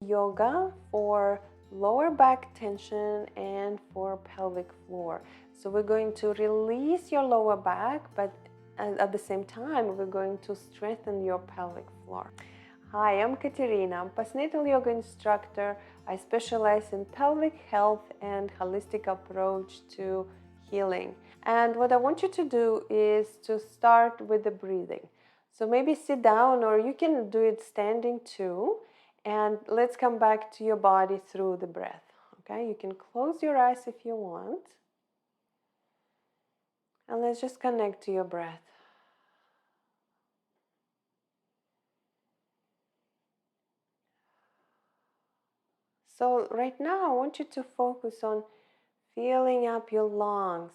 yoga for lower back tension and for pelvic floor. So we're going to release your lower back, but at the same time, we're going to strengthen your pelvic floor. Hi, I'm Katerina. I'm a postnatal yoga instructor. I specialize in pelvic health and holistic approach to healing. And what I want you to do is to start with the breathing. So maybe sit down, or you can do it standing too. And let's come back to your body through the breath. Okay, you can close your eyes if you want. And let's just connect to your breath. So right now, I want you to focus on filling up your lungs,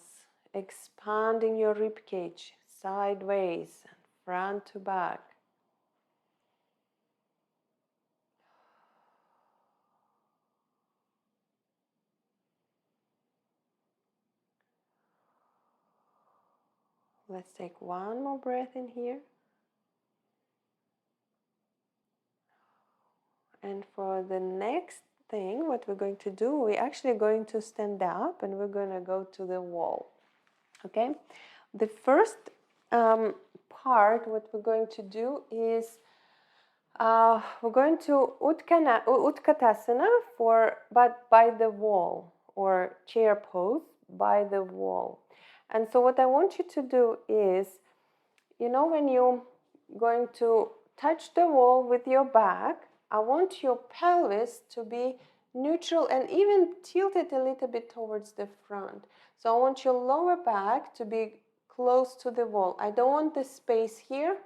expanding your ribcage sideways, front to back. Let's take one more breath in here. And for the next thing, what we're going to do, we're actually going to stand up and we're going to go to the wall. Okay? The first part, what we're going to do is we're going to Utkatasana but by the wall, or chair pose by the wall. And so what I want you to do is, when you're going to touch the wall with your back, I want your pelvis to be neutral and even tilted a little bit towards the front. So I want your lower back to be close to the wall. I don't want the space here.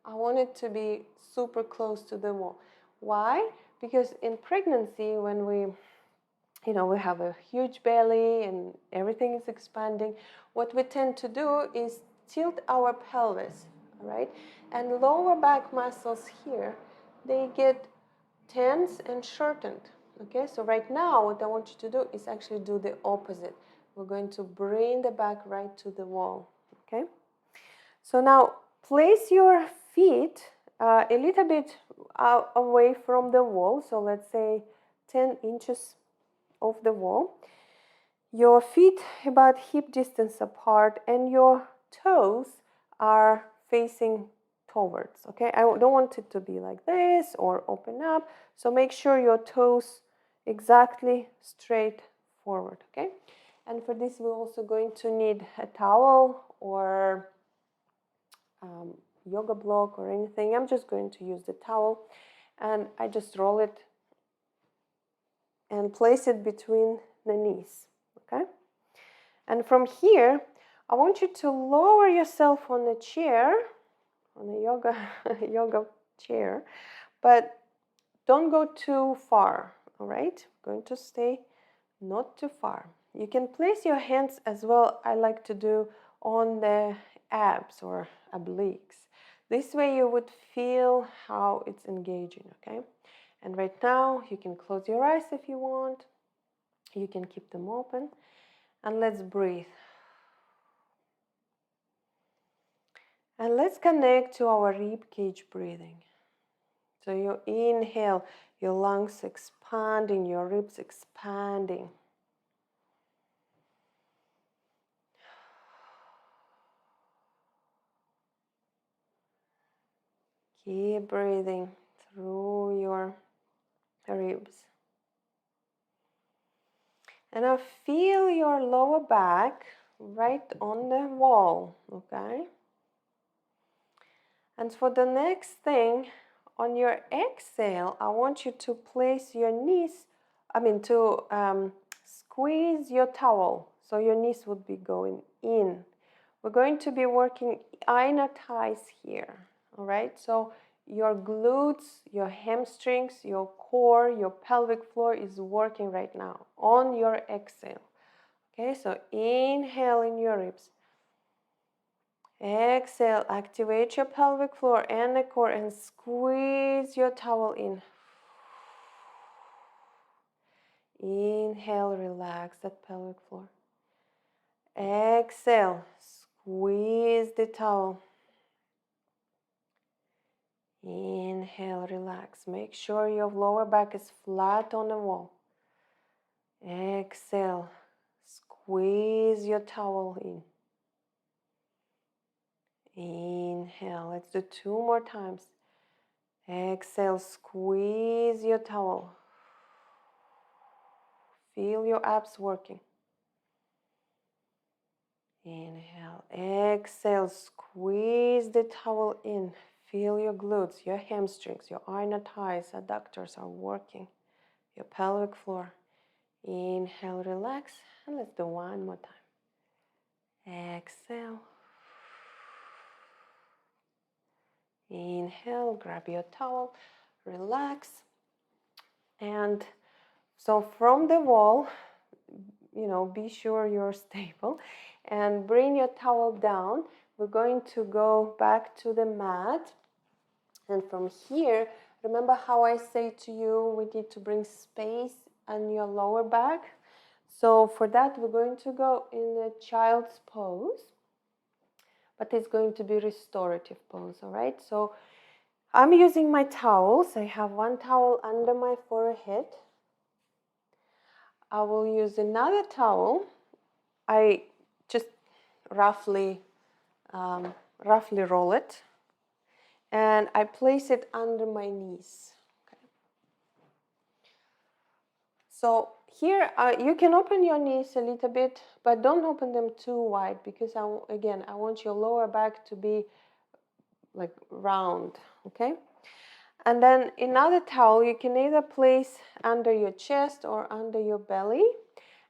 I want it to be super close to the wall. Why? Because in pregnancy, when we have a huge belly and everything is expanding, what we tend to do is tilt our pelvis, all right? And lower back muscles here, they get tense and shortened, okay? So right now, what I want you to do is actually do the opposite. We're going to bring the back right to the wall, okay? So now, place your feet a little bit away from the wall. So let's say 10 inches off the wall. Your feet about hip distance apart and your toes are facing towards, okay? I don't want it to be like this or open up. So make sure your toes exactly straight forward, okay? And for this, we're also going to need a towel or yoga block or anything. I'm just going to use the towel, and I just roll it and place it between the knees, okay? And from here, I want you to lower yourself on the chair, on a yoga chair, but don't go too far, all right? Going to stay not too far. You can place your hands as well, I like to do, on the abs or obliques. This way you would feel how it's engaging, okay? And right now, you can close your eyes if you want. You can keep them open. And let's breathe. And let's connect to our rib cage breathing. So you inhale, your lungs expanding, your ribs expanding. Keep breathing through your ribs. And now feel your lower back right on the wall, okay? And for the next thing, on your exhale, I want you to place your knees, squeeze your towel. So your knees would be going in. We're going to be working inner thighs here, all right? So your glutes, your hamstrings, your core, your pelvic floor is working right now on your exhale. Okay, so inhale in your ribs. Exhale, activate your pelvic floor and the core and squeeze your towel in. Inhale, relax that pelvic floor. Exhale, squeeze the towel. Inhale, relax. Make sure your lower back is flat on the wall. Exhale, squeeze your towel in. Inhale, let's do 2 more times. Exhale, squeeze your towel. Feel your abs working. Inhale, exhale, squeeze the towel in. Feel your glutes, your hamstrings, your inner thighs, adductors are working. Your pelvic floor. Inhale, relax, and let's do 1 more time. Exhale. Inhale, grab your towel, relax. And so from the wall, be sure you're stable and bring your towel down. We're going to go back to the mat. And from here, remember how I say to you, we need to bring space on your lower back. So for that, we're going to go in a child's pose, but it's going to be restorative pose, all right? So I'm using my towels. I have 1 towel under my forehead. I will use another towel. I just roughly roll it, and I place it under my knees. Okay. So here you can open your knees a little bit, but don't open them too wide, because I want your lower back to be like round, okay? And then another towel you can either place under your chest or under your belly,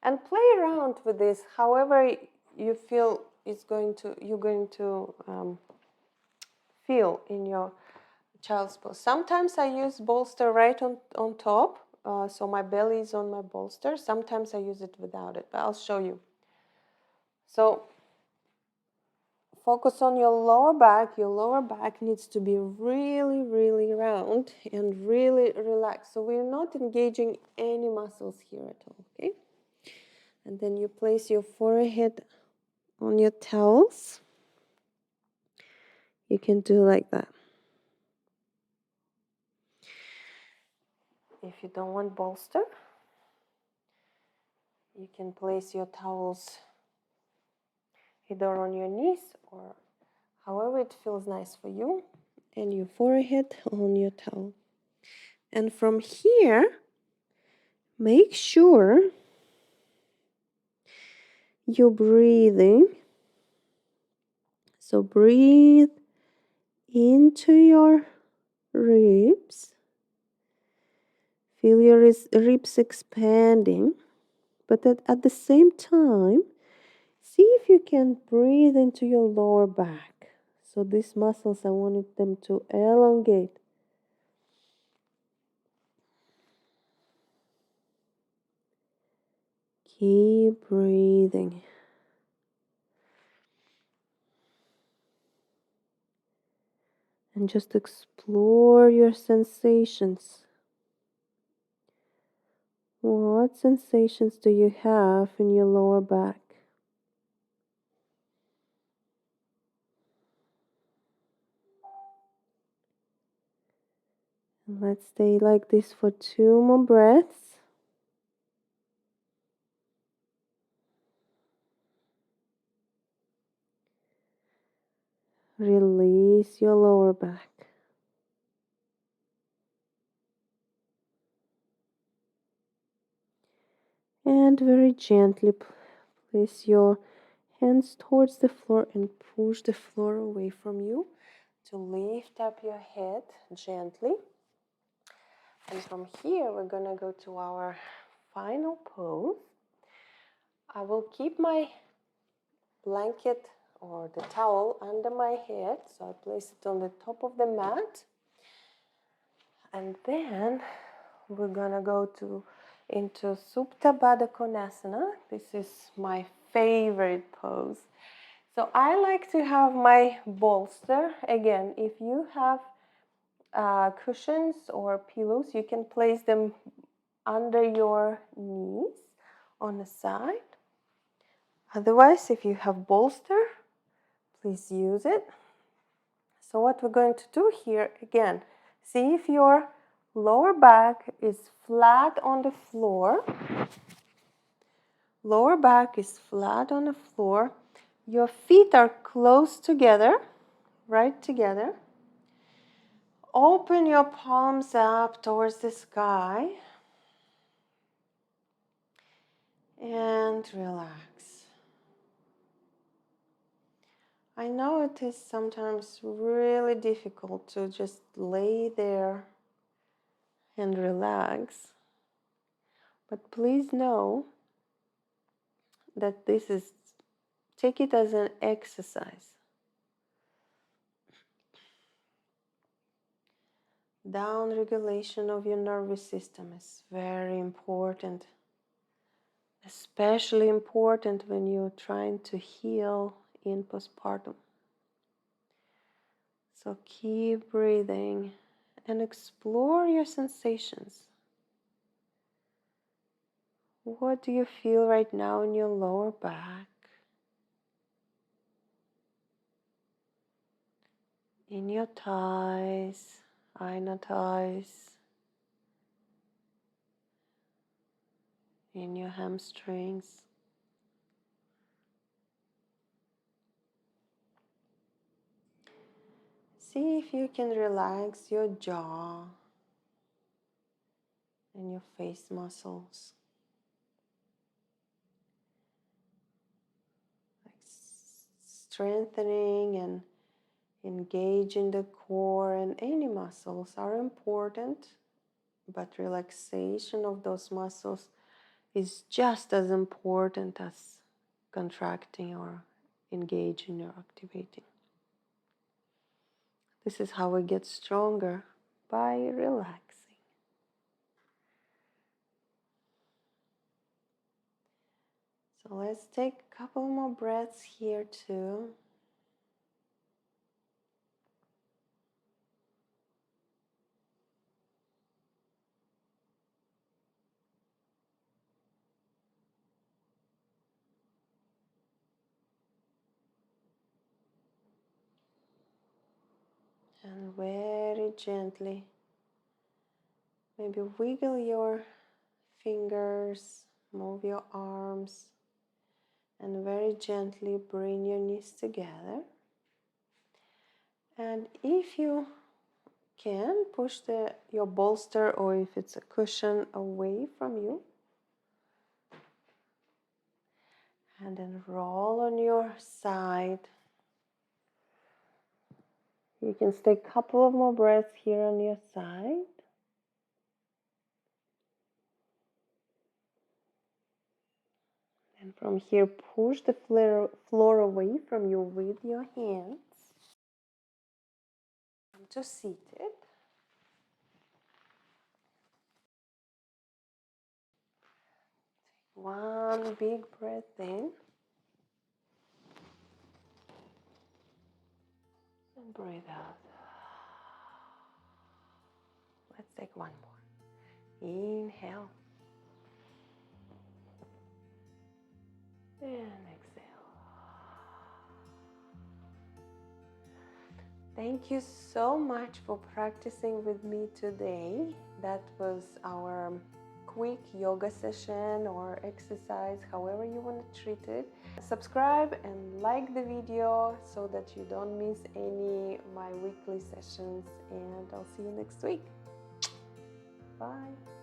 and play around with this however you feel you're going to feel in your child's pose. Sometimes I use bolster right on top, so my belly is on my bolster. Sometimes I use it without it, but I'll show you. So focus on your lower back. Your lower back needs to be really, really round and really relaxed. So we're not engaging any muscles here at all, okay? And then you place your forehead on your towels. You can do like that. If you don't want bolster, you can place your towels either on your knees or however it feels nice for you, and your forehead on your towel. And from here, make sure you're breathing. So breathe into your ribs. Feel your ribs expanding, but at the same time, see if you can breathe into your lower back. So these muscles, I wanted them to elongate. Keep breathing. And just explore your sensations. What sensations do you have in your lower back? And let's stay like this for 2 more breaths. Release your lower back. And very gently place your hands towards the floor and push the floor away from you to lift up your head gently. And from here, we're going to go to our final pose. I will keep my blanket or the towel under my head, so I place it on the top of the mat. And then we're gonna go into Supta Baddha Konasana. This is my favorite pose. So I like to have my bolster. Again, if you have cushions or pillows, you can place them under your knees on the side. Otherwise, if you have bolster, please use it. So what we're going to do here, again, see if your lower back is flat on the floor. Lower back is flat on the floor. Your feet are close together, right together. Open your palms up towards the sky and relax. I know it is sometimes really difficult to just lay there and relax, but please know that take it as an exercise. Down regulation of your nervous system is very important, especially important when you're trying to heal in postpartum. So keep breathing and explore your sensations. What do you feel right now in your lower back? In your thighs, inner thighs, in your hamstrings. See if you can relax your jaw and your face muscles. Strengthening and engaging the core and any muscles are important, but relaxation of those muscles is just as important as contracting or engaging or activating. This is how we get stronger, by relaxing. So let's take a couple more breaths here too. And very gently, maybe wiggle your fingers, move your arms, and very gently bring your knees together. And if you can, push your bolster, or if it's a cushion, away from you. And then roll on your side. You can stay a couple of more breaths here on your side. And from here, push the floor away from you with your hands. Come to seated. One big breath in. And breathe out. Let's take one more. Inhale. And exhale. Thank you so much for practicing with me today. That was our quick yoga session or exercise, however you want to treat it. Subscribe and like the video so that you don't miss any of my weekly sessions, and I'll see you next week. Bye.